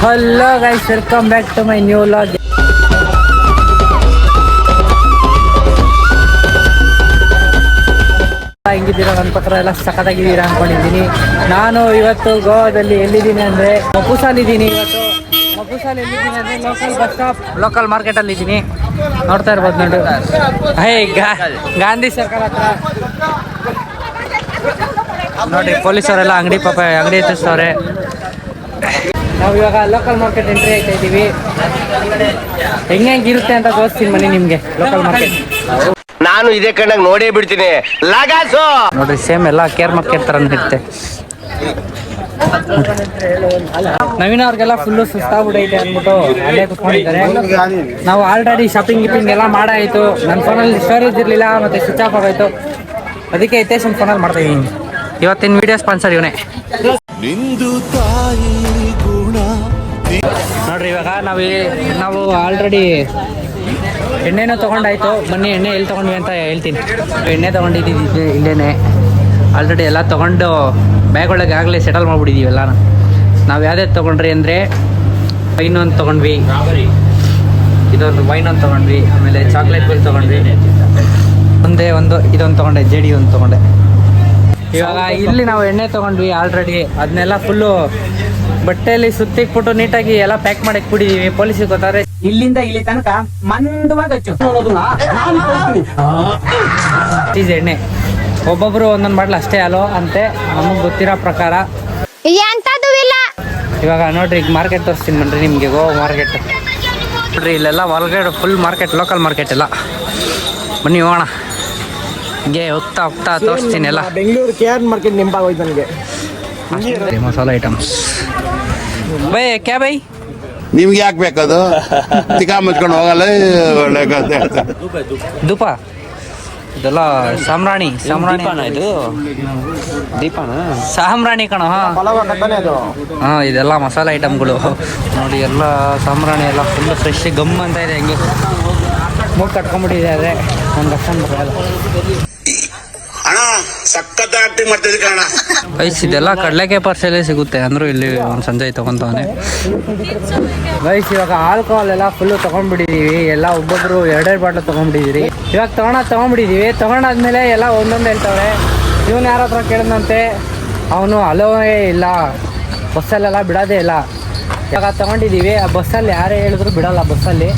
Hello guys, welcome back to my new vlog. ಹೆಂಗಿದ್ದೀರಾ? ನನ್ನ ಪತ್ರ ಎಲ್ಲ ಸಖತ್ತಾಗಿದ್ದೀರಾ ಅಂದ್ಕೊಂಡಿದ್ದೀನಿ. ನಾನು ಇವತ್ತು ಗೋವಾದಲ್ಲಿ ಎಲ್ಲಿದ್ದೀನಿ ಅಂದರೆ ಮಪುಸಾಲಿದ್ದೀನಿ. ಇವತ್ತು ಮಪುಸಾಲ್ ಎಲ್ಲಿದ್ದೀನಿ ಅಂದರೆ ಲೋಕಲ್ ಬಸ್ ಸ್ಟಾಪ್, ಲೋಕಲ್ ಮಾರ್ಕೆಟಲ್ಲಿ ಇದ್ದೀನಿ. ನೋಡ್ತಾ ಇರ್ಬೋದು ನೋಡಿ. ಗಾಂಧಿ ಸರ್ಕಲ್ ಹತ್ರ ನೋಡಿ ಪೊಲೀಸವರೆಲ್ಲ ಅಂಗಡಿ ಎತ್ತಿಸ್ತವ್ರೆ. ನಾವು ಇವಾಗ ಲೋಕಲ್ ಮಾರ್ಕೆಟ್ ಎಂಟ್ರಿ ಆಗ್ತಾ ಇದ್ದೀವಿ. ಹೆಂಗಿರುತ್ತೆ ಅಂತ ತೋರಿಸ್ತೀನಿ ಬನ್ನಿ ನಿಮಗೆ. ಲೋಕಲ್ ಮಾರ್ಕೆಟ್ ನಾನು ಇದೇ ಕಣ್ಣಾಗ ನೋಡೇ ಬಿಡ್ತೀನಿ. ನೋಡ್ರಿ, ಸೇಮ್ ಎಲ್ಲ ಕೇರ್ ಮಾರ್ಕೆಟ್ ತರ ಇರುತ್ತೆ. ನವೀನ ಅವ್ರಿಗೆಲ್ಲ ಫುಲ್ಲು ಸುಸ್ತಾಗ್ಬಿಟ್ಟೈತೆ ಅಂದ್ಬಿಟ್ಟು ಅಲ್ಲೇ ಕುತ್ಕೊಂಡಿದ್ದಾರೆ. ನಾವು ಆಲ್ರೆಡಿ ಶಾಪಿಂಗ್ ಎಲ್ಲ ಮಾಡಾಯಿತು. ನನ್ನ ಫೋನಲ್ಲಿ ಸ್ಟೋರೇಜ್ ಇರಲಿಲ್ಲ, ಮತ್ತೆ ಸ್ವಿಚ್ ಆಫ್ ಆಗೋಯ್ತು. ಅದಕ್ಕೆ ಹಿತೇಶನ್ ಫೋನಲ್ಲಿ ಮಾಡ್ತಾ ಇದ್ದೀನಿ. ಇವತ್ತಿನ ವಿಡಿಯೋ ಸ್ಪಾನ್ಸರ್ ಇವನೇ. ನೋಡ್ರಿ, ಇವಾಗ ನಾವು ಆಲ್ರೆಡಿ ಎಣ್ಣೆನೂ ತೊಗೊಂಡಾಯ್ತು. ಬನ್ನಿ ಎಣ್ಣೆ ಎಲ್ಲಿ ತೊಗೊಂಡ್ವಿ ಅಂತ ಹೇಳ್ತೀನಿ. ಎಣ್ಣೆ ತೊಗೊಂಡಿದ್ದೀವಿ ಇಲ್ಲೇನೆ. ಆಲ್ರೆಡಿ ಎಲ್ಲ ತೊಗೊಂಡು ಬ್ಯಾಗ್ ಒಳಗೆ ಆಗಲೇ ಸೆಟಲ್ ಮಾಡಿಬಿಟ್ಟಿದ್ದೀವಿ ಎಲ್ಲ. ನಾವು ಯಾವ್ದು ತೊಗೊಂಡ್ರಿ ಅಂದರೆ ವೈನ್ ಒಂದು ತೊಗೊಂಡ್ವಿ, ಇದೊಂದು ವೈನ್ ಒಂದು ತೊಗೊಂಡ್ವಿ, ಆಮೇಲೆ ಚಾಕ್ಲೇಟ್ ಬಿಲ್ ತೊಗೊಂಡ್ವಿ, ಇದೊಂದು ತೊಗೊಂಡೆ, ಜೇಡಿ ಒಂದು ತೊಗೊಂಡೆ. ಇವಾಗ ಇಲ್ಲಿ ನಾವು ಎಣ್ಣೆ ತೊಗೊಂಡ್ವಿ ಆಲ್ರೆಡಿ. ಅದನ್ನೆಲ್ಲ ಫುಲ್ಲು ಬಟ್ಟೆಯಲ್ಲಿ ಸುತ್ತಿಕ್ಬಿಟ್ಟು ನೀಟಾಗಿ ಎಲ್ಲ ಪ್ಯಾಕ್ ಮಾಡಿ ಇಟ್ಬಿಟ್ಟಿದ್ದೀವಿ. ಪೊಲೀಸಿಗೆ ಗೊತ್ತಾರೆ ಇಲ್ಲಿಂದ ಇಲ್ಲಿ ತನಕ ಮಂದವಾಗಿ ಎಣ್ಣೆ ಒಬ್ಬೊಬ್ರು ಒಂದೊಂದು ಬಾಟ್ಲು ಅಷ್ಟೇ ಅಲೋ ಅಂತೆ, ನಮಗೆ ಗೊತ್ತಿರೋ ಪ್ರಕಾರ. ಇವಾಗ ನೋಡ್ರಿ, ಈಗ ಮಾರ್ಕೆಟ್ ತೋರಿಸ್ತೀನಿ ಬನ್ರಿ ನಿಮಗೆ. ಗೋವಾ ಮಾರ್ಕೆಟ್ ನೋಡ್ರಿ, ಇಲ್ಲೆಲ್ಲ ಹೊರಗಡೆ ಫುಲ್ ಮಾರ್ಕೆಟ್, ಲೋಕಲ್ ಮಾರ್ಕೆಟ್ ಎಲ್ಲ. ಬನ್ನಿ ಹೋಗೋಣ. ಹಿಂಗೆ ಹೋಗ್ತಾ ತೋರಿಸ್ತೀನಿ ಎಲ್ಲ. ಬೆಂಗಳೂರು KR ಮಾರ್ಕೆಟ್ ನೆನಪಾಗೋಯ್ತು ನನಗೆ. ಮಸಾಲ ಐಟಮ್ಸ್ ಬೈ ಕ್ಯಾ ಬೈ ನಿಮ್ಗೆ ಯಾಕೆ ಬೇಕದು? ತಿಕಾ ಮುಚ್ಕೊಂಡು ಹೋಗಲ್ಲ. ಒಳ್ಳೆ ಧೂಪ ಇದೆಲ್ಲ ಸಾಮ್ರಾಣಿ ಇದು ದೀಪನ ಸಾಮ್ರಾಣಿ ಕಣ. ಹಾಂ, ಇದೆಲ್ಲ ಮಸಾಲೆ ಐಟಮ್ಗಳು ನೋಡಿ. ಎಲ್ಲ ಸಾಮ್ರಾಣಿ ಎಲ್ಲ ಫುಲ್ ಫ್ರೆಶ್ ಗಮ್ ಅಂತ ಇದೆ. ಹೆಂಗೆ ಮೂಗ್ ಕಟ್ಕೊಂಡ್ಬಿಟ್ಟಿದೆ. ಒಂದು ಲಕ್ಷ ಬರಲ್ಲ. ಗೈಸ್, ಇದೆಲ್ಲ ಕಡಲೆಕಾಯಿ ಪಾರ್ಸೆಲ್ಲೇ ಸಿಗುತ್ತೆ ಅಂದರೂ ಇಲ್ಲಿ ಒಂದು ಸಂಜೆ ತೊಗೊತಾನೆ. ಗೈಸ್, ಇವಾಗ ಆಲ್ಕೋಹಾಲ್ ಎಲ್ಲ ಫುಲ್ಲು ತೊಗೊಂಡ್ಬಿಟ್ಟಿದ್ದೀವಿ. ಎಲ್ಲ ಒಬ್ಬೊಬ್ರು 2 ಬಾಟ್ಲು ತೊಗೊಂಡ್ಬಿಟ್ಟಿದ್ದೀರಿ. ಇವಾಗ ತೊಗೊಂಡ್ಬಿಟ್ಟಿದ್ದೀವಿ. ತೊಗೊಂಡಾದ್ಮೇಲೆ ಎಲ್ಲ ಒಂದೊಂದು ಹೇಳ್ತವ್ರೆ. ಇವನು ಯಾರ ಹತ್ರ ಕೇಳಿದಂತೆ ಅವನು ಅಲೋವೇ ಇಲ್ಲ, ಬಸ್ಸಲ್ಲೆಲ್ಲ ಬಿಡೋದೇ ಇಲ್ಲ. ಇವಾಗ ತೊಗೊಂಡಿದ್ದೀವಿ. ಆ ಬಸ್ಸಲ್ಲಿ ಯಾರೇ ಹೇಳಿದ್ರು ಬಿಡೋಲ್ಲ. ಬಸ್ಸಲ್ಲಿ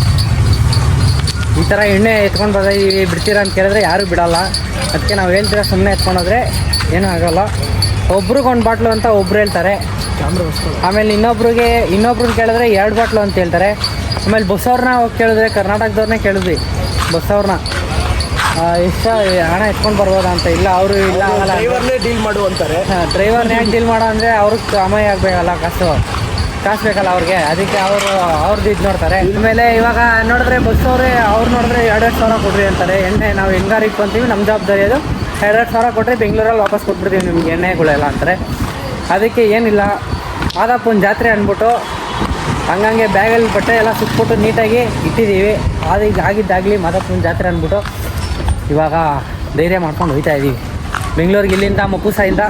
ಈ ಥರ ಎಣ್ಣೆ ಎತ್ಕೊಂಡು ಬರ್ತಾಯಿದ್ದೀವಿ, ಬಿಡ್ತೀರಾ ಅಂತ ಕೇಳಿದ್ರೆ ಯಾರೂ ಬಿಡೋಲ್ಲ. ಅದಕ್ಕೆ ನಾವು ಹೇಳ್ತೀರ ಸುಮ್ಮನೆ ಎತ್ಕೊಂಡೋದ್ರೆ ಏನೂ ಆಗೋಲ್ಲ. ಒಬ್ರಿಗೊಂದು ಬಾಟ್ಲು ಅಂತ ಒಬ್ರು ಹೇಳ್ತಾರೆ. ಆಮೇಲೆ ಇನ್ನೊಬ್ರನ್ನ ಕೇಳಿದ್ರೆ 2 ಬಾಟ್ಲು ಅಂತ ಹೇಳ್ತಾರೆ. ಆಮೇಲೆ ಬಸ್ಸವ್ರನ್ನ ಹೋಗಿ ಕೇಳಿದ್ರೆ, ಕರ್ನಾಟಕದವ್ರನ್ನೇ ಕೇಳಿದ್ವಿ ಬಸ್ಸವ್ರನ್ನ, ಎಷ್ಟು ಹಣ ಎತ್ಕೊಂಡು ಬರ್ಬೋದಾ ಅಂತ. ಇಲ್ಲ, ಅವರು ಇಲ್ಲ ಆಗಲ್ಲ, ಡ್ರೈವರ್ನೇ ಡೀಲ್ ಮಾಡು ಅಂತಾರೆ. ಡ್ರೈವರ್ನ ಯಾಕೆ ಡೀಲ್ ಮಾಡೋ ಅಂದರೆ ಅವ್ರಿಗೆ ಅಮಯ ಆಗಬೇಕಲ್ಲ, ಕಾಸು ಬೇಕಲ್ಲ ಅವ್ರಿಗೆ. ಅದಕ್ಕೆ ಅವ್ರದ್ದು ಇದು ನೋಡ್ತಾರೆ. ಆಮೇಲೆ ಇವಾಗ ನೋಡಿದ್ರೆ ಬಸ್ಸವ್ರೆ ಅವ್ರು ನೋಡಿದ್ರೆ 2,2 ಸಾವಿರ ಕೊಡ್ರಿ ಅಂತಾರೆ. ಎಣ್ಣೆ ನಾವು ಹೆಂಗಾರು ಇಟ್ಕೊತೀವಿ, ನಮ್ಮ ಜವಾಬ್ದಾರಿ ಅದು. 2,2 ಸಾವಿರ ಕೊಟ್ಟರೆ ಬೆಂಗಳೂರಲ್ಲಿ ವಾಪಸ್ ಕೊಟ್ಬಿಡ್ತೀವಿ ನಿಮ್ಗೆ ಎಣ್ಣೆಗಳೆಲ್ಲ ಅಂತಾರೆ. ಅದಕ್ಕೆ ಏನಿಲ್ಲ, ಮಾದಾಪುನ ಜಾತ್ರೆ ಅಂದ್ಬಿಟ್ಟು ಹಂಗಂಗೆ ಬ್ಯಾಗಲ್ಲಿ ಬಟ್ಟೆ ಎಲ್ಲ ಸುಟ್ಬಿಟ್ಟು ನೀಟಾಗಿ ಇಟ್ಟಿದ್ದೀವಿ. ಆಗಿದ್ದಾಗಲಿ ಮಾದಾಪುನ ಜಾತ್ರೆ ಅಂದ್ಬಿಟ್ಟು ಇವಾಗ ಧೈರ್ಯ ಮಾಡ್ಕೊಂಡು ಹೋಗ್ತಾ ಇದ್ದೀವಿ ಬೆಂಗಳೂರಿಗೆ. ಇಲ್ಲಿಂದ ಮಪುಸಾಯಿಂದ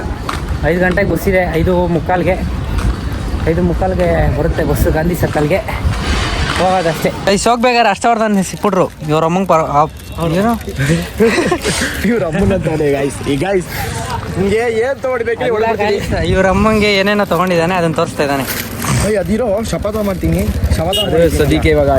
5 ಗಂಟೆಗೆ ಬಸ್ಸಿದೆ. 5:45ಗೆ ಬರುತ್ತೆ ಬಸ್ಸು. ಗಾಂಧಿ ಸರ್ಕಲ್ಗೆ ಹೋಗೋದಷ್ಟೇ. ಹೋಗ್ಬೇಕಾದ್ರೆ ಅಷ್ಟವರ್ಧನ್ ಸಿಕ್ಬಿಟ್ರು. ಇವ್ರ ಅಮ್ಮಂಗೆ ಏನೋ ಇವ್ರ ಅಮ್ಮನ ಗಾಯ್ಸ್ ನಿಮಗೆ ಏನು ತೊಗೊಡ್ಬೇಕು? ಇವ್ರ ಅಮ್ಮಂಗೆ ಏನೇನೋ ತೊಗೊಂಡಿದ್ದಾನೆ, ಅದನ್ನು ತೋರಿಸ್ತಾ ಇದ್ದಾನೆ. ಅದಿರೋ ಶಪಥ ಮಾಡ್ತೀನಿ. ಸದ್ಯಕ್ಕೆ ಇವಾಗ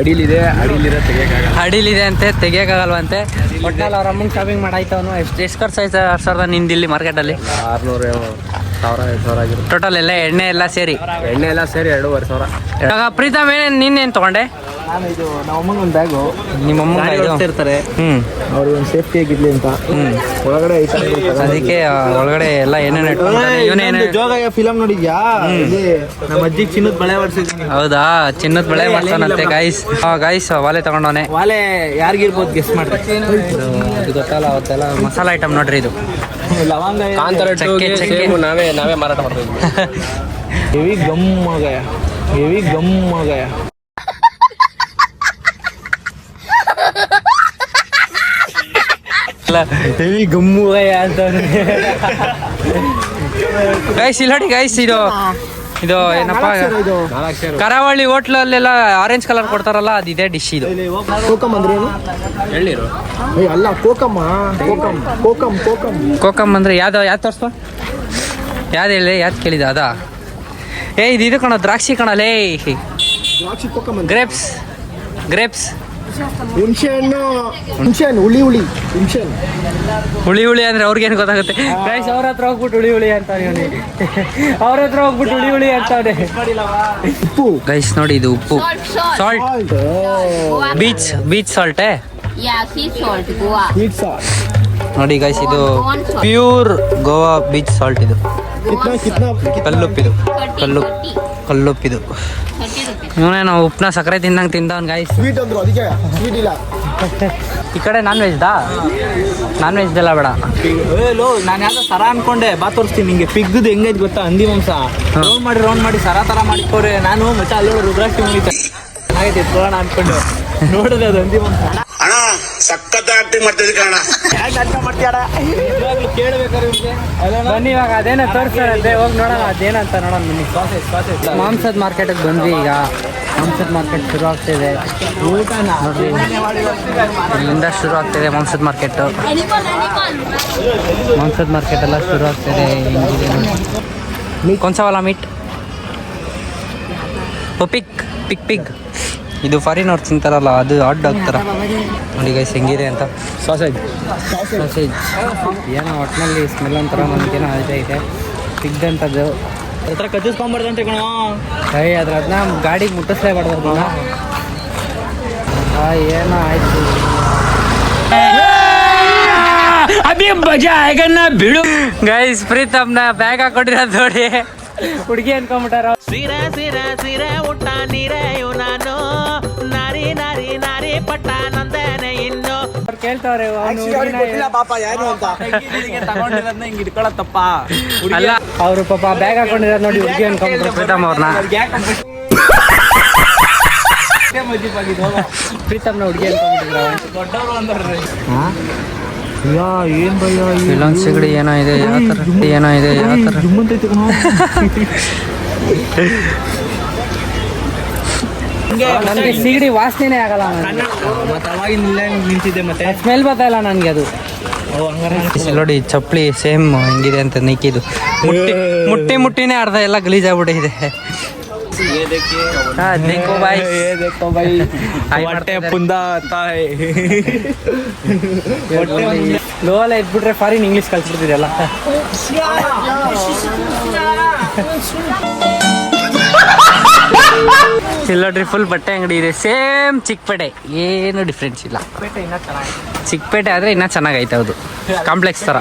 ಅಡಿಲಿದೆ ಅಂತೆ, ತೆಗಿಯೋಕ್ಕಾಗಲ್ವಂತೆ. ಒಟ್ನಲ್ಲಿ ಅವ್ರ ಅಮ್ಮಂಗೆ ಶಾಪಿಂಗ್ ಮಾಡಾಯ್ತು. ಅವನು ಎಷ್ಟು ಖರ್ಚು ಆಯ್ತು ಸರ್ ನಿಂದು ಇಲ್ಲಿ ಮಾರ್ಕೆಟಲ್ಲಿ? 600-7,000 ಆಗಿರುತ್ತೆ ಟೋಟಲ್ ಎಲ್ಲ ಎಣ್ಣೆ ಎಲ್ಲ ಸೇರಿ 2,500. ಇವಾಗ ಪ್ರೀತಮ್ ನೀನೇನು ತೊಗೊಂಡೆ? ನಾನು ಇದು ನಮ್ಮ ಅಮ್ಮಂಗೆ ಒಂದು ಬ್ಯಾಗು. ನಿಮ್ಮ ಅಮ್ಮಂಗೆ ಇರ್ತಾರೆ, ಅವ್ರಿಗೆ ಒಂದು ಸೇಫ್ಟಿ ಆಗಿರ್ಲಿ ಅಂತ ಒಳಗಡೆ ಅದಕ್ಕೆ ಒಳಗಡೆ ಎಲ್ಲ ಏನೇನು ಇವನೇನು ಜೋಗಯ್ಯ ಫಿಲಮ್ ನೋಡಿದ್ಯಾ? ನಮ್ಮ ಅಜ್ಜಿಗೆ ಚಿನ್ನದ ಬಳೆ ಮಾಡ್ಸಿದ್ದೀನಿ. ಹೌದಾ? ಚಿನ್ನದ ಬಳೆ ಮಾಡ್ತಾನಂತೆ ಗೈಸ್. ವಾಲೆ ತಗೊಂಡವನೆ. ವಾಲೆ ಯಾರಿಗಿರ್ಬೋದು ಗೆಸ್ ಮಾಡ್ರಿ. ಇದು ಗೊತ್ತಲ್ಲ, ಅವತ್ತೆಲ್ಲ ಮಸಾಲ ಐಟಮ್ ನೋಡ್ರಿ. ಇದು ಲವಂಗ, ನಾವೇ ಮಾರಾಟ ಮಾಡ್ತೀವಿ. ಹೆವಿ ಗಮ್ ಆಗಯ. ಹೆವಿ ಗಮ್ಮು ಅಂತ ಗೈಸ್. ಇಲ್ಲಿ ನೋಡಿ ಗೈಸ್, ಇದು ಇದು ಏನಪ್ಪ ಇದು ಕರಾವಳಿ ಹೋಟ್ಲಲ್ಲೆಲ್ಲ ಆರೆಂಜ್ ಕಲರ್ ಕೊಡ್ತಾರಲ್ಲ ಅದಿದೆ ಡಿಶ್ ಇದು. ಕೋಕಮ್ ಅಂದ್ರೆ ಏನು? ಎಳ್ನೀರು. ಅಲ್ಲ ಕೋಕಮ್ಮ, ಕೋಕಮ್ ಕೋಕಮ್ ಕೋಕಮ್. ಕೋಕಮ್ ಅಂದ್ರೆ ಯಾವ್ದು ತೋರಿಸ್ಪ, ಯಾವ್ದು ಹೇಳಿ, ಯಾವ್ದು ಕೇಳಿದ ಅದಾ? ಇದು ಕಣ ದ್ರಾಕ್ಷಿ ಕಣಲೇ, ದ್ರಾಕ್ಷಿ ಕೋಕಮ್ ಅಂದ್ರೆ ಗ್ರೇಪ್ಸ್ ಗ್ರೇಪ್ಸ್. ಹುಣಸೆ ಹಣ್ಣು, ಹುಣಸೆ ಹಣ್ಣು, ಹುಳಿ ಹುಣಸೆ ಹಣ್ಣು. ಹುಳಿ ಅಂದ್ರೆ ಅವ್ರಿಗೇನು ಗೊತ್ತಾಗುತ್ತೆ ಗೈಸ್? ಅವ್ರ ಹತ್ರ ಹೋಗ್ಬಿಟ್ಟು ಹುಳಿ ಅಂತ ಅವ್ರ ಹತ್ರ ಹೋಗ್ಬಿಟ್ಟು ಹುಳಿ ಅಂತವ್ರೆ. ಉಪ್ಪು ಗೈಸ್ ನೋಡಿ ಇದು ಉಪ್ಪು, salt, beach salt. Yeah, sea salt, Goa. Sweet sauce. ನೋಡಿ ಗೈಸ್ ಇದು ಪ್ಯೂರ್ ಗೋವಾ ಬೀಚ್ ಸಾಲ್ಟ್. ಇದು ಕಲ್ಲುಪ್ಪಿದು, ಕಲ್ಲುಪ್ಪಿದು. 30 rupees. ಇವನೇನು ಉಪ್ಪನ್ನ ಸಕ್ಕರೆ ತಿಂದಂಗೆ ತಿಂದವನ್ ಗೈಸ್. ಸ್ವೀಟ್ ಅಂದ್ರು ಅದಕ್ಕೆ ಸ್ವೀಟ್ ಇಲ್ಲ. ಈ ಕಡೆ ನಾನ್ ವೆಜ್ದೆಲ್ಲ ಬೇಡ. ನಾನು ಯಾವ್ದೋ ಸರ ಅನ್ಕೊಂಡೆ, ಬಾ ತೋರಿಸ್ತೀನಿ ನಿಂಗೆ. ಪಿಗ್ದು ಹೆಂಗೈತೆ ಗೊತ್ತಾ, ಹಂದಿ ಮಾಂಸ ರೌಂಡ್ ಮಾಡಿ ಸರ ತರ ಮಾಡಿಕೋರೆ. ನಾನು ಮತ್ತೆ ಅಲ್ಲಿ ರುದ್ರಾಕ್ಷಿ ಮುಗಿತ ಹಾಗೈತೆ ಎತ್ಕೊಳ್ಳೋಣ ಅನ್ಕೊಂಡು ನೋಡಿದೆ, ಅದು ಹಂದಿ ಮಾಂಸ. ಅಣ್ಣ ಸಖತ್ ಆಕ್ಟಿಂಗ್ ಮಾಡ್ತಿದ್ದೆ ಕಣ. ಇವಾಗ್ಲೂ ಕೇಳ್ಬೇಕಾದ್ರೆ ಇವ್ರಿಗೆ ಬನ್ನಿ ಇವಾಗ ಅದೇನೋ ತೋರಿಸ್ತಾರಂತೆ, ಹೋಗಿ ನೋಡೋಣ ಅದೇನಂತ ನೋಡೋಣ ಬನ್ನಿ. ಮಾಂಸದ ಮಾರ್ಕೆಟಿಗೆ ಬಂದ್ವಿ. ಈಗ ಮಾಂಸದ ಮಾರ್ಕೆಟ್ ಶುರು ಆಗ್ತಿದೆ ನೋಡ್ರಿ, ಇಲ್ಲಿಂದ ಶುರು ಆಗ್ತಿದೆ ಮಾಂಸದ ಮಾರ್ಕೆಟ್. ಮಾಂಸದ ಮಾರ್ಕೆಟ್ ಎಲ್ಲ ಶುರು ಆಗ್ತಿದೆ. ಕೊಂಚವಲ್ಲ ಮೀಟ್ ಪಿಗ್ ಇದು ಫಾರಿನ್ ಅವ್ರು ತಿಂತಾರಲ್ಲ, ಅದು ಹಾಟ್ ಡಾಗ್ ಥರ. ನೋಡಿ ಗೈಸ್ ಹೆಂಗಿದೆ ಅಂತ. ಸಾಸೇಜ್ ಏನೋ ಒಟ್ಟಿನಲ್ಲಿ ಸ್ಮೆಲ್ ಒಂಥರ ನನಗೇನೋ ಇದೆ. ಪಿಗ್ ಅಂತದ್ದು ಹತ್ರ ಕಚ್ಚಿಸ್ಕೊಂಬಾರ್ದಂತೆ ಕಣ. ಅದನ್ನ ಗಾಡಿಗೆ ಮುಟ್ಟಿಸ್ಲೇಬಾರ್ದು ಅದನ್ನ. ಏನೋ ಆಯ್ತು. ಬಿಡು ಗೈಸ್, ಪ್ರೀತಮ್ನ ಬ್ಯಾಗ್ ಹಾಕೊಂಡಿರೋದು ನೋಡಿ ಹುಡುಗಿ ಅನ್ಕೊಂಬಿಟ್ಟಾರ. ಸಿರೆ ಊಟ ನೀರೇ ನಾನು ನಾರಿ ಪಟ್ಟ ನಂದನೆ ಇನ್ನು ಅವ್ರು ಕೇಳ್ತಾವ್ರೆ ಪಾಪ ಯಾರು ಅಂತ. ತಗೊಂಡಿರೋದನ್ನ ಹಿಂಗೆ ಇಟ್ಕೊಳತ್ತಪ್ಪ. ಅಲ್ಲ, ಅವರು ಪಾಪ ಬ್ಯಾಗ್ ಹಾಕೊಂಡಿರೋದು ನೋಡಿ ಹುಡುಗಿ ಅನ್ಕೊಂಬಿಟ್ರು ಪ್ರೀತಮ್ ಅವ್ರನ್ನ. ಪ್ರೀತಮ್ನ ಹುಡುಗಿ ಅನ್ಕೊಂಡ್ಬಿಟ್ಟಿದ್ರ. ದೊಡ್ಡವರು ಅಂದ್ರೆ ಏನ್ ಭಯ, ಇಲ್ಲೊಂದು ಸಿಗಡಿ ಏನೋ ಇದೆ, ಯಾವ ಥರ ನನಗೆ ಸಿಗಡಿ ವಾಸನೆ ಆಗಲ್ಲ. ಮತ್ತೆ ಅವಾಗಿನ ನಿಂತಿದ್ದೆ, ಮತ್ತೆ ಸ್ಮೆಲ್ ಬರ್ತಾ ಇಲ್ಲ ನನಗೆ ಅದು. ನೋಡಿ ಚಪ್ಪಲಿ ಸೇಮ್ ಹೆಂಗಿದೆ ಅಂತ ನಿಕ್ಕಿದು. ಮುಟ್ಟಿನೇ ಅರ್ಧ ಎಲ್ಲ ಗಲೀಜಾಗ್ಬಿಟ್ಟಿದೆ. ಹೊಟ್ಟೆ ಪುಂದ ತಾಯಿ ಲೋಲ್ಲ ಎದ್ಬಿಟ್ರೆ ಫಾರಿನ್ ಇಂಗ್ಲೀಷ್ ಕಲ್ಸ್ಬಿಡ್ತಿರಲ್ಲ. ಇಲ್ಲ ನೋಡ್ರಿ, ಫುಲ್ ಬಟ್ಟೆ ಅಂಗಡಿ ಇದೆ, ಸೇಮ್ ಚಿಕ್ಕಪೇಟೆ, ಏನು ಡಿಫ್ರೆನ್ಸ್ ಇಲ್ಲ. ಚಿಕ್ಕಪೇಟೆ ಆದರೆ ಇನ್ನೂ ಚೆನ್ನಾಗೈತೆ. ಹೌದು, ಕಾಂಪ್ಲೆಕ್ಸ್ ಥರ.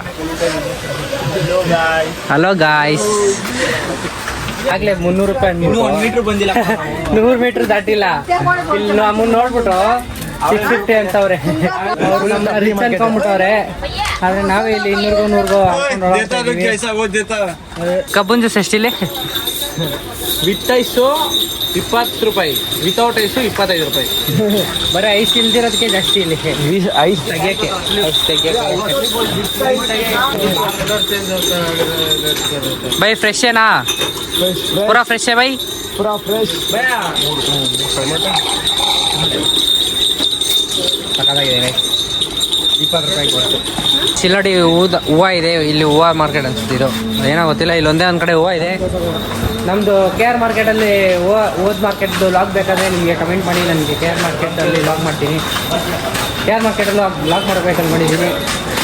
ಹಲೋ ಗಾಯ್ಸ್, ಆಗ್ಲೇ 300 ರೂಪಾಯಿ. 1 ಮೀಟ್ರ್ ಬಂದಿಲ್ಲ. 100 ಮೀಟ್ರ್ ದಾಟಿಲ್ಲ. ಇಲ್ಲಿ ನಮ್ಮನ್ನ ನೋಡ್ಬಿಟ್ಟು 650 ಅಂತವ್ರೆ. ಅವ್ರು ನಮ್ಮ ರಿಚ್ ಅನ್ಕೊಂಡ್ಬಿಟ್ಟವ್ರೆ. ಆದ್ರೆ ನಾವೇ ಇಲ್ಲಿ 200 ಕಬ್ಬನ್ ಜ್ಯೂಸ್ ಎಷ್ಟಿಲ್ಲಿ? ವಿತ್ ಐಸು 20 ರೂಪಾಯಿ, ವಿತೌಟ್ ಐಸು 25 ರೂಪಾಯಿ. ಬರೀ ಐಸ್ ಇಲ್ದಿರೋದಕ್ಕೆ ಜಾಸ್ತಿ ಇಲ್ಲಿ. ಐಸ್ ತೆಗಿಯಕ್ಕೆ ಬೈ ಫ್ರೆಶ್ ಏನಾ? ಪೂರಾ ಫ್ರೆಶ್ है भाई, ಪೂರಾ ಫ್ರೆಶ್. ಸಕ್ಕತ್ತಾಗಿದೆ. 20 ರೂಪಾಯಿಗೆ ಕೊಡ್ತು. ಚಿಲ್ಲಡಿ ಹೂವು ಇದೆ ಇಲ್ಲಿ. ಹೂವು ಮಾರ್ಕೆಟ್ ಅನ್ಸುತ್ತೆ ಇದು, ಏನೋ ಗೊತ್ತಿಲ್ಲ. ಇಲ್ಲೊಂದೇ ಒಂದು ಕಡೆ ಹೂವು ಇದೆ. ನಮ್ಮದು KR ಮಾರ್ಕೆಟಲ್ಲಿ ಹೂವದ ಮಾರ್ಕೆಟ್ದು ಲಾಗ್ ಬೇಕಾದರೆ ನಿಮಗೆ ಕಮೆಂಟ್ ಮಾಡಿ, ನನಗೆ KR ಮಾರ್ಕೆಟಲ್ಲಿ ಲಾಗ್ ಮಾಡ್ತೀನಿ. KR ಮಾರ್ಕೆಟಲ್ಲಿ ಲಾಗ್ ಮಾಡಬೇಕು ಅಂದ್ಕೊಂಡಿದ್ದೀನಿ.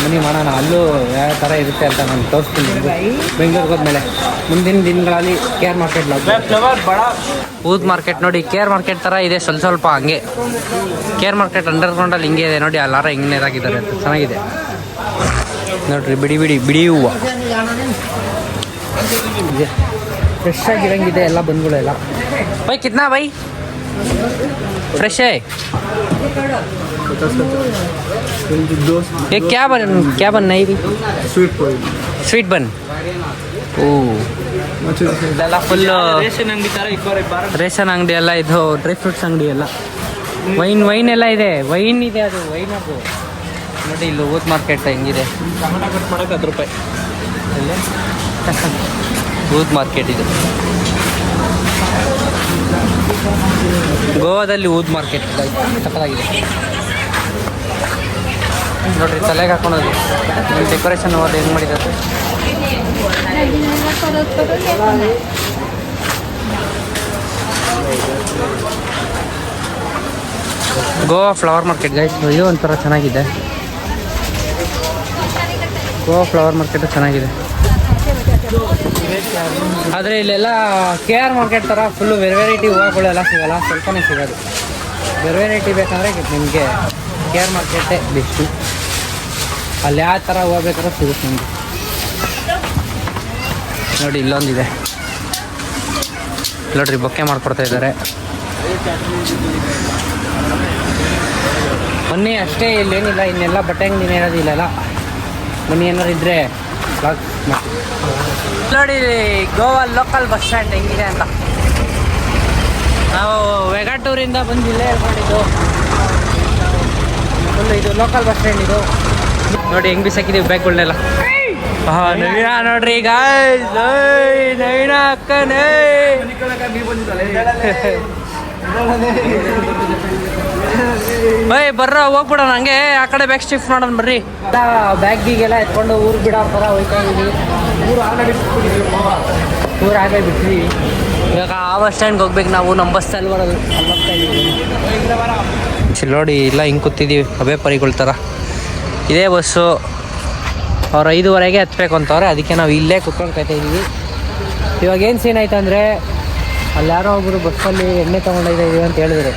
ಬನ್ನಿ ಮಾಡೋಣ. ಅಲ್ಲೂ ಯಾವ ಥರ ಇರುತ್ತೆ ಅಂತ ನಾನು ತೋರಿಸ್ತೀನಿ. ಬೆಂಗಳೂರಿಗೆ ಹೋದ್ಮೇಲೆ ಮುಂದಿನ ದಿನಗಳಲ್ಲಿ KR ಮಾರ್ಕೆಟ್ ಲಾಗ್. ಹೂದ್ ಮಾರ್ಕೆಟ್ ನೋಡಿ, KR ಮಾರ್ಕೆಟ್ ಥರ ಇದೆ ಸ್ವಲ್ಪ ಹಂಗೆ. KR ಮಾರ್ಕೆಟ್ ಅಂಡರ್ಗ್ರೌಂಡಲ್ಲಿ ಹಿಂಗೆ ಇದೆ ನೋಡಿ, ಅಲ್ಲಾರ ಹಿಂಗೆ ನೇತಾಕಿದ್ದಾರೆ ಅಂತ ಚೆನ್ನಾಗಿದೆ ನೋಡ್ರಿ. ಬಿಡಿ ಹೂವು ಫ್ರೆಶ್ ಆಗಿರಂಗಿದೆ ಎಲ್ಲ ಬಂದ್ಗಳೆಲ್ಲ. ಬೈ ಕಿತ್ನಾ ಬೈ ಫ್ರೆಶ್ है? ये क्या बन नहीं भी? स्वीट बन. ಓ, ಇದೆಲ್ಲ ಫುಲ್ ರೇಷನ್ ಅಂಗಡಿ ತರ ಇಕ್ಕೋರೆ. ರೇಷನ್ ಅಂಗಡಿ ಎಲ್ಲ, ಇದು ಡ್ರೈ ಫ್ರೂಟ್ಸ್ ಅಂಗಡಿ ಎಲ್ಲ. ವೈನ್ ಎಲ್ಲ ಇದೆ. ವೈನ್ ಇದೆ, ಅದು ವೈನ್ ಅದು ನೋಡಿ. ಇಲ್ಲಿ ಹೂತ್ ಮಾರ್ಕೆಟ್ ಹೆಂಗಿದೆ. ಟೊಮೆಟೊ ಕಟ್ ಮಾಡಕ್ಕೆ 10 ರೂಪಾಯಿ. ಹೂತ್ ಮಾರ್ಕೆಟ್ ಇದು. ಗೋವಾದಲ್ಲಿ ಊದ್ ಮಾರ್ಕೆಟ್ ಸಕ್ಕತ್ತಾಗಿದೆ ನೋಡ್ರಿ. ತಲೆಗೆ ಹಾಕೊಳೋದು ಡೆಕೋರೇಷನ್ ನೋಡಿ ಹೆಂಗೆ ಮಾಡಿದ್ದಾರೆ. ಗೋವಾ ಫ್ಲವರ್ ಮಾರ್ಕೆಟ್ ಗೈಸ್, ಇದು ಒಂಥರ ಚೆನ್ನಾಗಿದೆ. ಗೋವಾ ಫ್ಲವರ್ ಮಾರ್ಕೆಟು ಚೆನ್ನಾಗಿದೆ. ಆದರೆ ಇಲ್ಲೆಲ್ಲ KR ಮಾರ್ಕೆಟ್ ಥರ ಫುಲ್ಲು ವೆರೈಟಿ ಹೂವುಗಳೆಲ್ಲ ಸಿಗೋಲ್ಲ, ಸ್ವಲ್ಪನೇ ಸಿಗೋದು. ವೆರೈಟಿ ಬೇಕಂದರೆ ನಿಮಗೆ KR ಮಾರ್ಕೆಟೇ ಬೆಸ್ಟು. ಅಲ್ಲಿ ಯಾವ ಥರ ಹೂವು ಬೇಕಾದ್ರೂ ಸಿಗುತ್ತೆ ನಿಮಗೆ. ನೋಡಿ ಇಲ್ಲೊಂದಿದೆ ನೋಡ್ರಿ, ಬೊಕ್ಕೆ ಮಾಡ್ಕೊಡ್ತಾ ಇದ್ದಾರೆ. ಮೊನ್ನೆ ಅಷ್ಟೇ, ಇಲ್ಲೇನಿಲ್ಲ, ಇನ್ನೆಲ್ಲ ಬಟ್ಟೆ ಅಂಗಡಿನೇ ಇರೋದು ಇಲ್ಲೆಲ್ಲ. ಬನ್ನಿ ಏನಾರು ಇದ್ದರೆ ಬ್ಲಾಗ್ ಮಾಡಿ. ನೋಡಿ ಗೋವಾ ಲೋಕಲ್ ಬಸ್ ಸ್ಟ್ಯಾಂಡ್ ಹೆಂಗಿದೆ ಅಂತ. ನಾವು ವೆಗಾಟೂರಿಂದ ಬಂದು ಇಲ್ಲೇ ಹೇಳ್ಕೊಂಡಿದ್ದು ಫುಲ್. ಇದು ಲೋಕಲ್ ಬಸ್ ಸ್ಟ್ಯಾಂಡ್ ಇದು. ನೋಡಿ ಹೆಂಗೆ ಬಿಸಾಕಿದ್ದೀವಿ ಬ್ಯಾಗ್ಗಳನ್ನೆಲ್ಲ. ನವೀನ ನೋಡ್ರಿ ಗಾಯ್ಸ್, ನವೀನ ಅಕ್ಕನೇ ಬರ್ರ ಹೋಗ್ಬಿಡೋಣ ಹಂಗೆ ಆ ಕಡೆ ಬ್ಯಾಗ್ ಶಿಫ್ಟ್ ಮಾಡೋಣ ಬರ್ರಿ. ಬ್ಯಾಗಿಗೆಲ್ಲ ಎತ್ಕೊಂಡು ಊರು ಬಿಡೋ ಥರ ಹೋಗ್ತಾ ಇದ್ದೀವಿ. ಊರು ಆಗೇ ಬಿಟ್ವಿ. ಇವಾಗ ಆ ಬಸ್ ಸ್ಟ್ಯಾಂಡ್ಗೆ ಹೋಗ್ಬೇಕು ನಾವು. ನಮ್ಮ ಬಸ್ಸಲ್ಲಿ ಬರೋದು ಅಲ್ಲಿ ಹೋಗ್ತಾ ಇದ್ದೀವಿ. ನೋಡಿ ಇಲ್ಲ ಹಿಂಗೆ ಕೂತಿದ್ದೀವಿ ಅಬೇ ಪರಿಗಳ ಥರ. ಇದೇ ಬಸ್ಸು ಅವ್ರು 5:15 ಹತ್ಬೇಕು ಅಂತವ್ರೆ, ಅದಕ್ಕೆ ನಾವು ಇಲ್ಲೇ ಕುತ್ಕೊಂಡು ಕಾಯ್ತಾ ಇದ್ದೀವಿ. ಇವಾಗ ಏನು ಸೀನ್ ಆಯ್ತು ಅಂದರೆ, ಅಲ್ಲಿ ಯಾರೋ ಒಬ್ಬರು ಬಸ್ಸಲ್ಲಿ ಎಣ್ಣೆ ತೊಗೊಂಡೋಗ್ತಾ ಇದೀವಿ ಅಂತ ಹೇಳಿದ್ರು.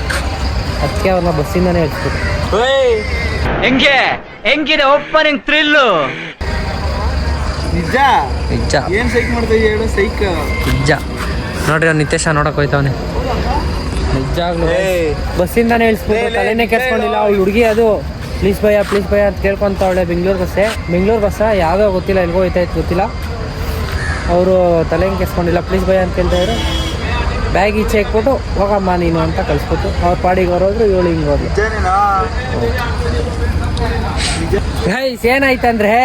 ಅದಕ್ಕೆ ಅವ್ರನ್ನ ಬಸ್ಸಿಂದನೇ ಹಚ್ಬಿಟ್ಟು. ಹೆಂಗಿದೆ ಓಪನಿಂಗ್ ಥ್ರಿಲ್ಲು? ನಿಜ ನಿಜ ಏನ್ ಸೈಕ್ ಮಾಡ್ತಾ ಇದೀಯ ಹೇಳು? ಸೈಕ್ ನಿಜ. ನೋಡ್ರಿ ಅವ್ನು ನಿತೇಶ ನೋಡಕ್ ಹೋಯ್ತವನೆ. ನಿಜಾಗ್ಲೂ ಬಸ್ಸಿಂದಾನೇ ಇಳಿಸ್ಬಿಟ್ಟು ತಲೆನೇ ಕೆರ್ಸ್ಕೊಂಡಿಲ್ಲ. ಅವ್ಳು ಹುಡುಗಿ ಅದು ಪ್ಲೀಸ್ ಭಯ ಅಂತ ಕೇಳ್ಕೊಂತವಳೆ. ಬೆಂಗಳೂರು ಬಸ್ಸ ಯಾವ್ಯಾವ ಗೊತ್ತಿಲ್ಲ, ಎಲ್ಗೋ ಹೋಯ್ತಾ ಇತ್ತು ಗೊತ್ತಿಲ್ಲ. ಅವರು ತಲೆಗೆ ಕೆಸ್ಕೊಂಡಿಲ್ಲ, ಪ್ಲೀಸ್ ಭಯ ಅಂತ ಕೇಳ್ತಾಯಿದ್ರು. ಬ್ಯಾಗ್ ಈಚೆ ಇಕ್ಬಿಟ್ಟು ಹೋಗಮ್ಮ ನೀನು ಅಂತ ಕಳಿಸ್ಬಿಟ್ಟು ಅವ್ರ ಪಾಡಿಗೆ ಹೊರೋದ್ರು, ಇವಳು ಹಿಂಗೆ ಹೋದ್ಲು. ಗೈಸ್ ಏನಾಯ್ತಂದ್ರೆ,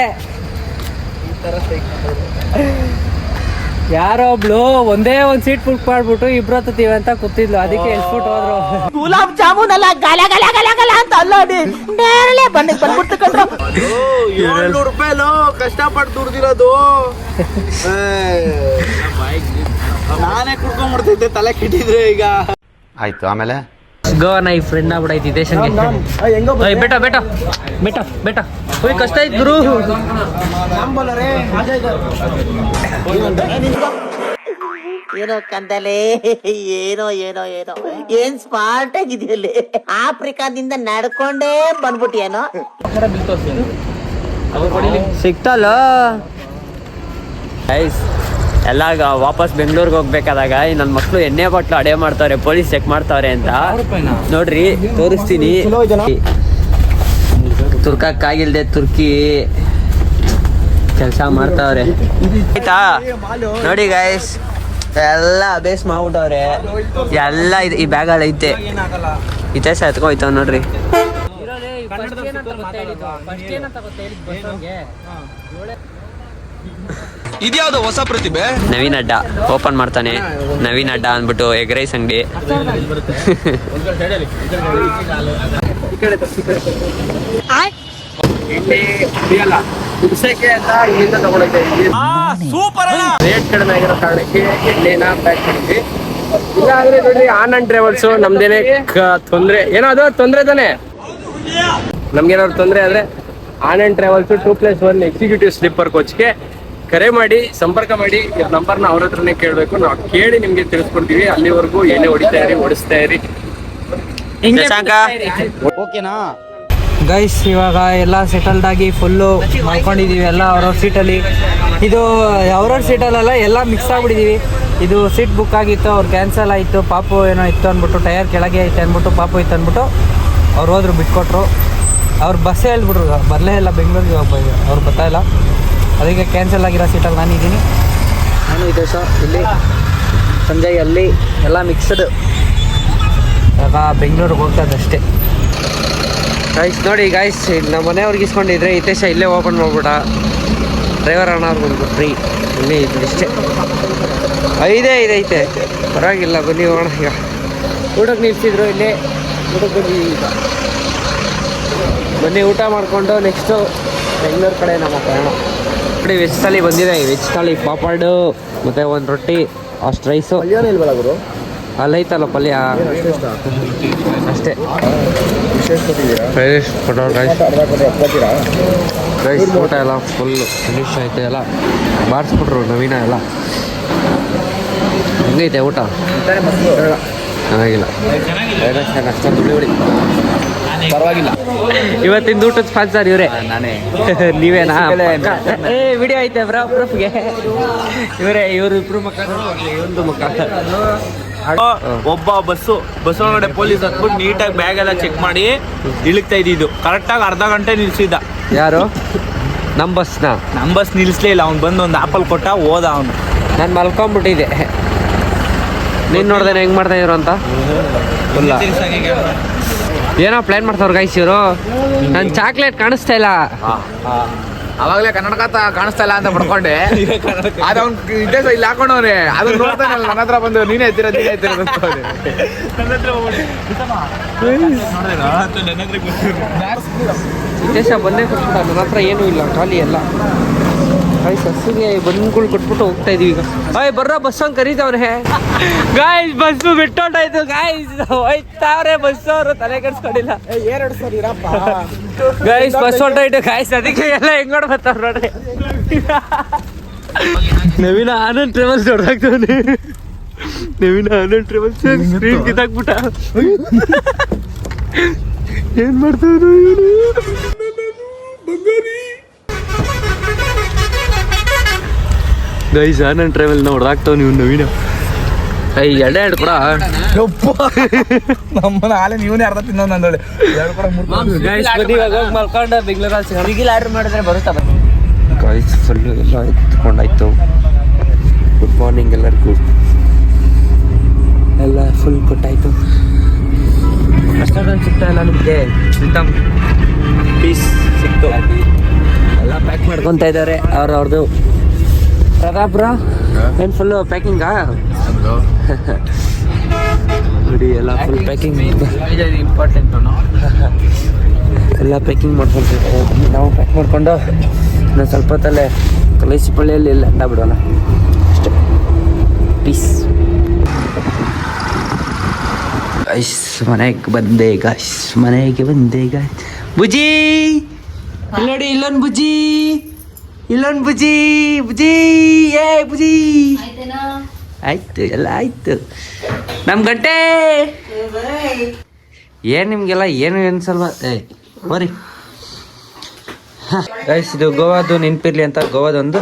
ಯಾರೋ ಒಬ್ಳು ಒಂದೇ ಒಂದು ಸೀಟ್ ಬುಕ್ ಮಾಡ್ಬಿಟ್ಟು ಇಬ್ರು ಹತ್ತೀವಿ ಅಂತ ಕೂತಿದ್ಲು. ಅದಕ್ಕೆ ಎಲ್ಸ್ಬಿಟ್ಟು ಹೋದ್ರು. ಗುಲಾಬ್ ಜಾಮೂನ್ ಅಲ್ಲ, ಗಲ ಗಲ ಗಲ ಗಲ ಅಂತ ಅಲ್ಲಾಡಿ ನೇರಳೆ ಬಂದ್ಬಿಡ್ತು ಕಣ್ರು. 700 ರೂಪಾಯಿ ಕಷ್ಟಪಟ್ಟು ದುಡ್ದಿರೋದು. ನಾನೇ ಕುಡ್ಕೊಂಡ್ಬಿಡ್ತೈತೆ ತಲೆ ಕೆಟ್ಟಿದ್ರೆ ಈಗ. ಆಯ್ತು ಆಮೇಲೆ ಗೋವಾನ ಈ ಫ್ರೆಂಡ್ ಆಗ್ಬಿಡೈತಿ ದೇಶನ್ಗೆ. ಬೇಟ ಹೋಯ್ ಕಷ್ಟ ಐತ್ ಗುರು. ಏನೋ ಕಂದಲೆ, ಏನೋ ಏನೋ ಏನೋ ಏನ್ ಸ್ಮಾರ್ಟ್ ಆಗಿದೆಯಲ್ಲಿ. ಆಫ್ರಿಕಾದಿಂದ ನಡ್ಕೊಂಡೇ ಬಂದ್ಬಿಟ್ಟಿಯೇನೋ. ಸಿಕ್ತಲ್ಲ ಗೈಸ್. ಎಲ್ಲ ವಾಪಸ್ ಬೆಂಗಳೂರಿಗೆ ಹೋಗ್ಬೇಕಾದಾಗ ನನ್ನ ಮಕ್ಕಳು ಎಣ್ಣೆ ಬಾಟ್ಲು ಅಡೆ ಮಾಡ್ತಾವ್ರೆ, ಪೊಲೀಸ್ ಚೆಕ್ ಮಾಡ್ತಾವ್ರೆ ಅಂತ. ನೋಡ್ರಿ ತೋರಿಸ್ತೀನಿ. ತುರ್ಕಕ್ಕಾಗಿಲ್ದೆ ತುರ್ಕಿ ಕೆಲಸ ಮಾಡ್ತಾವ್ರೆ ಆಯ್ತಾ. ನೋಡಿ ಗೈಸ್ ಎಲ್ಲ ಬೇಸ್ ಮಾಡ್ಬಿಟ್ಟವ್ರೆ. ಎಲ್ಲ ಈ ಬ್ಯಾಗಲ್ಲಿ ಐತೆ. ಇತಿಹಾಸ ಎತ್ಕೋಯ್ತಾವ ನೋಡ್ರಿ. ಇದ್ಯಾವ್ದು ಹೊಸ ಪ್ರತಿಭೆ? ನವೀನ್ ಅಡ್ಡ ಓಪನ್ ಮಾಡ್ತಾನೆ. ನವೀನ್ ಅಡ್ಡ ಅಂದ್ಬಿಟ್ಟು ಎಗ್ ರೈಸ್ ಅಂಗಡಿ. ರೇಟ್ ಕಡಿಮೆ ಆಗಿರೋ ಕಾರಣಕ್ಕೆ ಎಣ್ಣೆನ ಪ್ಯಾಕ್ ಮಾಡಿದ್ವಿ. ಇಲ್ಲ ಅಂದ್ರೆ ನೋಡ್ರಿ ಆನಂದ್ ಟ್ರಾವೆಲ್ಸ್ ನಮ್ದೇನೆ ತೊಂದ್ರೆ ಏನಾದ್ರು ತೊಂದ್ರೆ ತಾನೆ. ನಮ್ಗೇನಾದ್ರು ತೊಂದ್ರೆ ಆದ್ರೆ ಆನಂದ್ ಟ್ರಾವೆಲ್ಸ್ 2+1 ಎಕ್ಸಿಕ್ಯೂಟಿವ್ ಸ್ಲೀಪರ್ ಕೋಚ್ಗೆ ಕರೆ ಮಾಡಿ ಸಂಪರ್ಕ ಮಾಡಿ. ನಂಬರ್ನ ಅವ್ರ ಹತ್ರನೇ ಕೇಳಬೇಕು, ನಾವು ಕೇಳಿ ನಿಮ್ಗೆ ತಿಳಿಸ್ಕೊಡ್ತೀವಿ. ಅಲ್ಲಿವರೆಗೂ ಎಣ್ಣೆ ಓಡಿಸ್ತಾ ಇರಿ. ಓಕೆನಾ ಗೈಸ್? ಇವಾಗ ಎಲ್ಲ ಸೆಟಲ್ಡ್ ಆಗಿ ಫುಲ್ಲು ಮಾಡ್ಕೊಂಡಿದ್ದೀವಿ ಎಲ್ಲ ಅವ್ರವ್ರ ಸೀಟಲ್ಲಿ. ಇದು ಅವ್ರವ್ರ ಸೀಟಲ್ಲೆಲ್ಲ ಎಲ್ಲ ಮಿಕ್ಸ್ ಆಗಿಬಿಟ್ಟಿದ್ದೀವಿ. ಇದು ಸೀಟ್ ಬುಕ್ ಆಗಿತ್ತು, ಅವ್ರು ಕ್ಯಾನ್ಸಲ್ ಆಯಿತು. ಪಾಪು ಏನೋ ಇತ್ತು ಅಂದ್ಬಿಟ್ಟು, ಟಯರ್ ಕೆಳಗೆ ಐತೆ ಅಂದ್ಬಿಟ್ಟು ಪಾಪು ಇತ್ತು ಅಂದ್ಬಿಟ್ಟು ಅವ್ರು ಹೋದ್ರು, ಬಿಟ್ಕೊಟ್ರು. ಅವ್ರು ಬಸ್ಸೇ ಹೇಳ್ಬಿಟ್ರು, ಬರಲೇ ಇಲ್ಲ ಬೆಂಗಳೂರಿಗೆ ಅವ್ರು ಬರ್ತಾಯಿಲ್ಲ. ಅದಕ್ಕೆ ಕ್ಯಾನ್ಸಲ್ ಆಗಿರೋ ಸೀಟಲ್ಲಿ ನಾನಿದ್ದೀನಿ. ನಾನು ಇದೆ ಸರ್ ಇಲ್ಲಿ, ಸಂಜಯ್ ಅಲ್ಲಿ ಎಲ್ಲ ಮಿಕ್ಸ್ಡ್. ಇವಾಗ ಬೆಂಗಳೂರಿಗೆ ಹೋಗ್ತದಷ್ಟೇ ಗೈಸ್. ನೋಡಿ ಗೈಸ್, ನಮ್ಮ ಮನೆಯವ್ರಿಗೆ ಇಸ್ಕೊಂಡಿದ್ರೆ ಹಿತೇಶ ಇಲ್ಲೇ ಓಪನ್ ಮಾಡ್ಬಿಟ್ಟ. ಡ್ರೈವರ್ ಅಣ್ಣ ಅವ್ರಿಗೆ ಬಂದ್ಬಿಟ್ರಿ. ಇನ್ನೇ ಇದು ಇಷ್ಟೇ ಐತೆ ಪರವಾಗಿಲ್ಲ. ಬನ್ನಿ ಹೋಗೋಣ ಈಗ. ಊಟಕ್ಕೆ ನಿಲ್ಸಿದ್ರು ಇಲ್ಲಿ ಊಟಕ್ಕೆ ಬಂದಿದ್ದೀವಿ ಈಗ. ಬನ್ನಿ ಊಟ ಮಾಡಿಕೊಂಡು ನೆಕ್ಸ್ಟು ಬೆಂಗಳೂರು ಕಡೆ ನಮ್ಮ ಪ್ರಯಾಣ. ನೋಡಿ ವೆಜ್ ಥಾಲಿ ಬಂದಿದೆ. ವೆಜ್ ಥಾಲಿ ಪಾಪಡು ಮತ್ತು ಒಂದು ರೊಟ್ಟಿ ಅಷ್ಟು ರೈಸು. ಇಲ್ವಲ್ಲ ಗುರು ಅಲ್ಲೈತಲ್ಲ ಪಲ್ಯ ಅಷ್ಟೇ. ರೈಸ್ ಊಟ ಎಲ್ಲ ಫುಲ್ಲು ಫಿನಿಶ್ ಆಯ್ತು. ಎಲ್ಲ ಬಾರಿಸ್ಬಿಟ್ರು ನವೀನ ಎಲ್ಲ. ಹೆಂಗೈತೆ ಊಟ? ಚೆನ್ನಾಗಿಲ್ಲ. ಅಷ್ಟೊಂದು ಬಿಡಿ ಪರವಾಗಿಲ್ಲ. ಇವತ್ತಿಂದ ಊಟದ ಸ್ಪಾನ್ಸರ್ ಇವರೇ. ನಾನೇ. ನೀವೇನಾ? ವಿಡಿಯೋ ಐತೆ ಪ್ರೂಫ್ಗೆ ಇವರೇ. ಇವರು ಇಬ್ರು ಮಕ್ಕ, ಇವೊಂದು ಮಕ್ಕ. ಒಬ್ಬ ಬಸ್ಸು ಒಳಗಡೆ ಪೊಲೀಸ್ ಹತ್ಬಿಟ್ಟು ನೀಟಾಗಿ ಬ್ಯಾಗ್ ಎಲ್ಲ ಚೆಕ್ ಮಾಡಿ ಇಳಿಕ್ತಾ ಇದ್ದಿದ್ದು. ಕರೆಕ್ಟಾಗಿ ಅರ್ಧ ಗಂಟೆ ನಿಲ್ಸಿದ್ದ. ಯಾರು? ನಮ್ಮ ಬಸ್ನ? ನಮ್ಮ ಬಸ್ ನಿಲ್ಸ್ಲೇ ಇಲ್ಲ. ಅವ್ನು ಬಂದು ಒಂದು ಆಪಲ್ ಕೊಟ್ಟ ಹೋದ ಅವನು. ನಾನು ಮಲ್ಕೊಂಬಿಟ್ಟಿದ್ದೆ. ನೀನು ನೋಡ್ದೇನೆ ಹೆಂಗೆ ಮಾಡ್ತಾ ಇದ್ರು ಅಂತ. ಇಲ್ಲ ಏನೋ ಪ್ಲ್ಯಾನ್ ಮಾಡ್ತಾವ್ರು ಗೈಸ್ ಇವರು. ನನ್ನ ಚಾಕ್ಲೇಟ್ ಕಾಣಿಸ್ತಾ ಇಲ್ಲ. ಅವಾಗಲೇ ಕನ್ನಡಕ ಕಾಣಿಸ್ತಾ ಇಲ್ಲ ಅಂತ ಪಡ್ಕೊಂಡೆ. ಅದು ಅವ್ನು ಇದೇ ಇಲ್ಲಿ ಹಾಕೊಂಡವ್ರೆ. ಅದನ್ನ ನೋಡ್ತಾನಲ್ಲ ನನ್ನ ಹತ್ರ ಬಂದು ನೀನೇ ಎತ್ತಿರೋದು ದೇಶ ಬಂದೇ ಕೊಟ್ಬಿಟ್ಟ. ನನ್ನ ಹತ್ರ ಏನೂ ಇಲ್ಲ, ಖಾಲಿ ಎಲ್ಲ. ಗಾಯ್ಸ್ ಬಸ್ಸಿಗೆ ಬಂದ್ಗಳು ಕೊಟ್ಬಿಟ್ಟು ಹೋಗ್ತಾ ಇದೀವಿ ಈಗ. ಬರ್ರೋ ಬಸ್ ಅಂತ ಕರೀತವ್ರೆ ಗಾಯ್ಸ್. ಬಸ್ಸು ಬಿಟ್ಟೋಟಾಯ್ತು ಗಾಯ್ಸ್. ಹೋಯ್ತಾವ್ರೆ ಬಸ್ ಅವರು, ತಲೆ ಕೆಡ್ಸ್ಕೊಂಡಿಲ್ಲ. ಗಾಯ್ಸ್ ಬಸ್ ಹೊಂಟೋಯ್ತು ಗಾಯ್ಸ್. ಅದಕ್ಕೆ ಎಲ್ಲ ಹೆಂಗ್ ನೋಡ್ಬರ್ತಾರ ನೋಡ್ರಿ. ನವೀನ ಆನಂದ್ ಟ್ರಾವೆಲ್ಸ್ ದೊಡ್ಡದಾಗ್ತವನೆ. ನವೀನ ಆನಂದ್ ಟ್ರಾವೆಲ್ಸ್ ಸ್ಕ್ರೀನ್ ಕಿತ್ತಾಕ್ಬಿಟ್ಟ. ಏನ್ ಮಾಡ್ತಾವ್ರು ಗೈಸ್? ಆನಂದ್ ಟ್ರಾವೆಲ್ ಹೊಡೆದಾಗ್ತಾವ ನೀವು ನವೀನ. ಎರಡು ಕೂಡ ನಮ್ಮನ್ನ ಹಾಲೆ ನೀವನೇ ಅರ್ಧ ತಿನ್ನೋ ನಂದೊಳ್ಳೆ ಮಲ್ಕೊಂಡ ಬೆಂಗಳೂರಲ್ಲಿ ಆರ್ಡರ್ ಮಾಡಿದ್ರೆ ಬರುತ್ತಾ? ಗಾಯ್ಸ್ ಫುಲ್ಲು ಎಲ್ಲ ಎತ್ಕೊಂಡಾಯ್ತು. ಗುಡ್ ಮಾರ್ನಿಂಗ್ ಎಲ್ಲರಿಗೂ. ಎಲ್ಲ ಫುಲ್ ಕೊಟ್ಟಾಯ್ತು. ರೆಸ್ಟೋರೆಂಟ್ ಸಿಗ್ತಾ ಇಲ್ಲ ನಿಮಗೆ. ಪೀಸ್ ಸಿಕ್ತು. ಎಲ್ಲ ಪ್ಯಾಕ್ ಮಾಡ್ಕೊತಾ ಇದ್ದಾರೆ ಅವ್ರದ್ದು. ಪ್ರತಾಪ್ ಬ್ರೋ ಏನು ಫುಲ್ಲು ಪ್ಯಾಕಿಂಗಾ? ನೋಡಿ ಎಲ್ಲ ಫುಲ್ ಪ್ಯಾಕಿಂಗ್. ಇಂಪಾರ್ಟೆಂಟ್. ಎಲ್ಲ ಪ್ಯಾಕಿಂಗ್ ಮಾಡ್ಕೊಳ್ತೀವಿ. ನಾವು ಪ್ಯಾಕ್ ಮಾಡಿಕೊಂಡು ನಾನು ಸ್ವಲ್ಪ ಹೊತ್ತಲ್ಲೇ ಕಲೇಶಿಪಳ್ಳಿಯಲ್ಲಿ ಎಲ್ಲ ಅಂಡ ಬಿಡೋಣ ಅಷ್ಟೇ. ಪೀಸ್. ಗೈಸ್ ಮನೆಗೆ ಬಂದೆ ಗಾಯ್ಸ್. ಮನೆಗೆ ಬಂದೆ ಗಾಯ್ಸ್. ಬುಜಿ ನೋಡಿ ಇಲ್ಲೊಂದು ಬುಜಿ. ಇಲ್ಲೊಂದು ಬುಜಿ. ಬುಜಿ ಏ ಬುಜಿ. ಆಯ್ತು ಎಲ್ಲ ಆಯ್ತು. ನಮ್ಮ ಗಂಟೆ ಏನು ನಿಮಗೆಲ್ಲ ಏನು ಅನ್ಸಲ್ವ? ಬರೀ ಗೈಸ್ ಇದು ಗೋವಾದು ನೆನಪಿರ್ಲಿ ಅಂತ ಗೋವಾದೊಂದು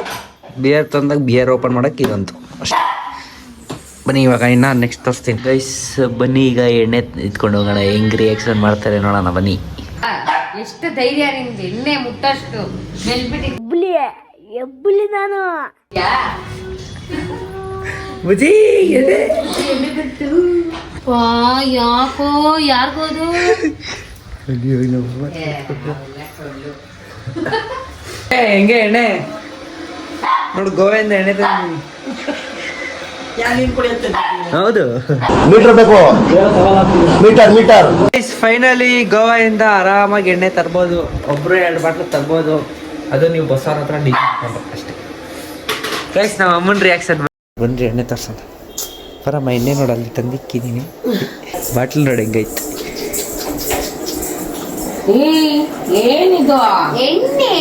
ಬಿಯರ್ ತಂದಾಗ ಬಿಯರ್ ಓಪನ್ ಮಾಡೋಕ್ಕೆ ಇದಂತು ಅಷ್ಟೇ. ಬನ್ನಿ ಇವಾಗ ಇನ್ನು ನೆಕ್ಸ್ಟ್ ತೋರಿಸ್ತೀನಿ ಗೈಸ್. ಬನ್ನಿ ಈಗ ಎಣ್ಣೆ ಇಟ್ಕೊಂಡು ಹೋಗೋಣ. ಹೆಂಗ್ ರಿಯಾಕ್ಷನ್ ಮಾಡ್ತಾರೆ ನೋಡೋಣ ಬನ್ನಿ. ಎಷ್ಟು ಧೈರ್ಯ ನಿಮ್ಗೆ ಎಣ್ಣೆ ಮುಟ್ಟಷ್ಟು ಎಬ್ಬುಲಿ ನಾನು ಬುಜಿ ಯಾಕೋ ಯಾರಿಗೋದು ಹೆಂಗೆ ಎಣ್ಣೆ ನೋಡು. ಗೋವಿಂದ ಎಣ್ಣೆ ತಂದು. ಹೌದು ಮೀಟರ್ ಬೇಕು. ಮೀಟರ್ ಫೈನಲಿ ಗೋವಾದಿಂದ ಆರಾಮಾಗಿ ಎಣ್ಣೆ ತರ್ಬೋದು. ಒಬ್ರು 2 ಬಾಟ್ಲು ತರ್ಬೋದು. ಅದು ನೀವು ಬಸ್ಸವ್ರ ಹತ್ರ ಡೀಲ್ ಮಾಡ್ಕೊಂಡು ಅಷ್ಟೇ. ಗೈಸ್ ನಮ್ಮ ಅಮ್ಮನ ರಿಯಾಕ್ಷನ್ ಬನ್ರಿ ಎಣ್ಣೆ ತರ್ಸೋಣ. ಬರಮ್ಮ ಎಣ್ಣೆ ನೋಡಲ್ಲಿ ತಂದಿಕ್ಕಿದ್ದೀನಿ. ಬಾಟ್ಲ್ ನೋಡಿ ಹೆಂಗೈತೆ. ಏನಿದು ಎಣ್ಣೆ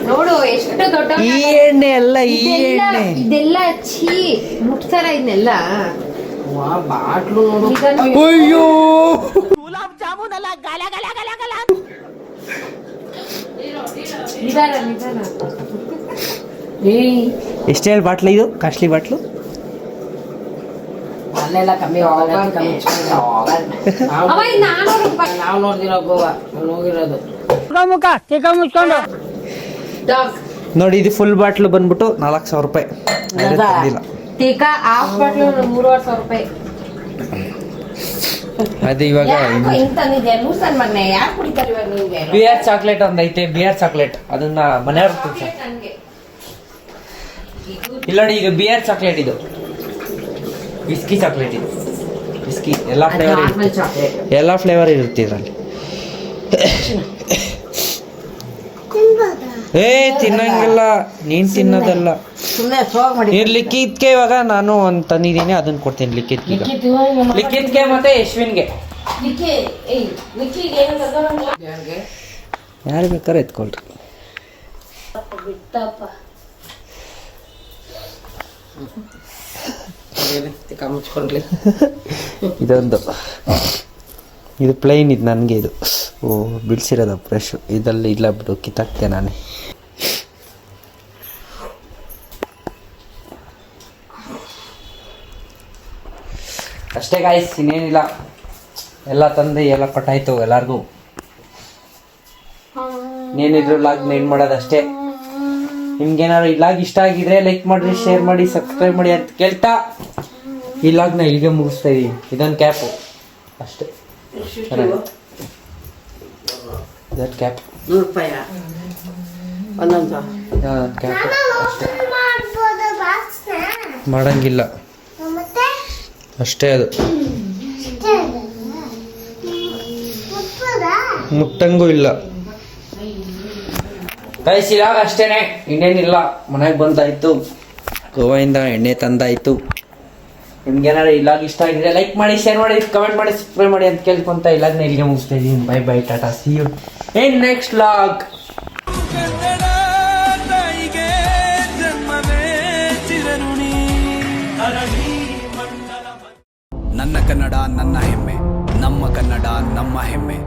ನೋಡು ಎಷ್ಟು ದೊಡ್ಡ. ಈ ಎಣ್ಣೆ ಅಲ್ಲ, ಈ ಎಣ್ಣೆ ಇದೆಲ್ಲ ಛೀ ಮುಟ್ತಾರ ಇದನ್ನೆಲ್ಲ. ಬಾಟ್ಲು ನೋಡು. ಅಯ್ಯೋ ಗುಲಾಬ್ ಜಾಮೂನ್ ಅಲ್ಲ ಗಲ ಗಲ ಗಲ ಗಲ. ನಿಧಾನ ನಿಧಾನ. ಎಷ್ಟು ಹೇಳಿ ಬಾಟ್ಲು ಇದು? Costly bottle. ಅಲ್ಲೆಲ್ಲ ಕಮ್ಮಿ ಹೋಗಲ್ಲ. ನಾವು ನೋಡ್ದಿರೋ ಗೋವಾ ಹೋಗಿರೋದು. ಮುಖ ಚಿಕ್ಕ ಮುಚ್ಕೊಂಡು ನೋಡಿ ಇದು ಫುಲ್ ಬಾಟ್ಲು ಬಂದ್ಬಿಟ್ಟು 4,000 ರೂಪಾಯಿ. ಟೀಕಾ ಹಾಫ್ ಬಾಟ್ಲು 3,500 ರೂಪಾಯಿ. ಅದು ಇವಾಗ ಹಿಂಗ್ ತಂದಿದ್ಯಾ ಲೂಸನ್ ಮಗ್ನೆ? ಯಾರು ಕುಡಿತಾರೆ ಇವಾಗ ನಿಮ್ಗೆ? ಬಿಯರ್ ಚಾಕ್ಲೇಟ್ ಒಂದೈತೆ. ಬಿಯರ್ ಚಾಕ್ಲೇಟ್ ಅದನ್ನ ಮನೆಯವ್ರ ತಿನ್ಸ. ಇಲ್ಲ ನೋಡಿ ಈಗ ಬಿಯರ್ ಚಾಕ್ಲೇಟ್ ಇದು. ವಿಸ್ಕಿ ಚಾಕ್ಲೇಟ್ ಇದು. ವಿಸ್ಕಿ ಎಲ್ಲ ಫ್ಲೇವರ್ ನಾರ್ಮಲ್ ಚಾಕ್ಲೇಟ್. ಎಲ್ಲ ಫ್ಲೇವರ್ ಇರುತ್ತೆ ಇದರಲ್ಲಿ. ತಿನ್ನಂಗಿಲ್ಲ, ನೀನ್ ತಿನ್ನೋದಲ್ಲ. ಲಿಕ್ಕಿದ್ಕೆ ಇವಾಗ ನಾನು ಒಂದು ತಂದಿದ್ದೀನಿ, ಅದನ್ನ ಕೊಡ್ತೀನಿ ಲಿಕ್ಕಿದ್ಗೆ. ಲಿಕ್ಕಿದ್ಗೆ ಮತ್ತೆ ಯಶ್ವಿನ್ಗೆ ಯಾರು ಬೇಕಾದ್ರೆ ಎತ್ಕೊಳ್ರಿ. ಇದೊಂದು, ಇದು ಪ್ಲೈನ್, ಇದು ನನಗೆ ಇದು. ಓ ಬಿಡಿಸಿರೋದು ಫ್ರೆಶ್. ಇದರಲ್ಲಿ ಇಲ್ಲ ಬಿಡು, ಕಿತ್ತಾಕ್ತೆ ನಾನೇ. ಅಷ್ಟೇ ಗಾಯ್ಸ್, ಇನ್ನೇನಿಲ್ಲ. ಎಲ್ಲ ತಂದು ಎಲ್ಲ ಕೊಟ್ಟಾಯ್ತು ಎಲ್ಲರಿಗೂ. ಇನ್ನೇನಿದ್ರು ಲಾಗ್ ಏನು ಮಾಡೋದಷ್ಟೇ. ನಿಮ್ಗೇನಾದ್ರು ಈ ಲಾಗ್ ಇಷ್ಟ ಆಗಿದ್ರೆ ಲೈಕ್ ಮಾಡಿರಿ, ಶೇರ್ ಮಾಡಿ, ಸಬ್ಸ್ಕ್ರೈಬ್ ಮಾಡಿ ಅಂತ ಕೇಳ್ತಾ ಈ ಲಾಗ್ನ ಇಲ್ಲಿಗೆ ಮುಗಿಸ್ತಾ ಇದೀನಿ. ಇದೊಂದು ಕ್ಯಾಪು ಅಷ್ಟೇ. ಇದೊಂದು ಕ್ಯಾಪ್ ಕ್ಯಾಪ್ ಅಷ್ಟೇ, ಮಾಡಂಗಿಲ್ಲ ಅಷ್ಟೇ. ಅದು ಮುಟ್ಟಂಗೂ ಇಲ್ಲ ಕಳಿಸಿದಾಗ ಅಷ್ಟೇನೆ, ಇನ್ನೇನಿಲ್ಲ. ಮನೆಗೆ ಬಂದಾಯ್ತು, ಗೋವಾಯಿಂದ ಎಣ್ಣೆ ತಂದಾಯ್ತು. ನಿಮ್ಗೇನಾದ್ರು ಇಲ್ಲಾಗ ಇಷ್ಟ ಆಗಿದ್ರೆ ಲೈಕ್ ಮಾಡಿ, ಶೇರ್ ಮಾಡಿ, ಕಮೆಂಟ್ ಮಾಡಿ, ಸಬ್ಸ್ಕ್ರೈಬ್ ಮಾಡಿ ಅಂತ ಕೇಳ್ಕೊಂತ ಇಲ್ಲಾಗ ಇಲ್ಲಿಗೆ ಮುಗಿಸ್ತಾ ಇದ್ದೀನಿ. Bye bye, tata, see you in next vlog. ನನ್ನ ಕನ್ನಡ ನನ್ನ ಹೆಮ್ಮೆ, ನಮ್ಮ ಕನ್ನಡ ನಮ್ಮ ಹೆಮ್ಮೆ.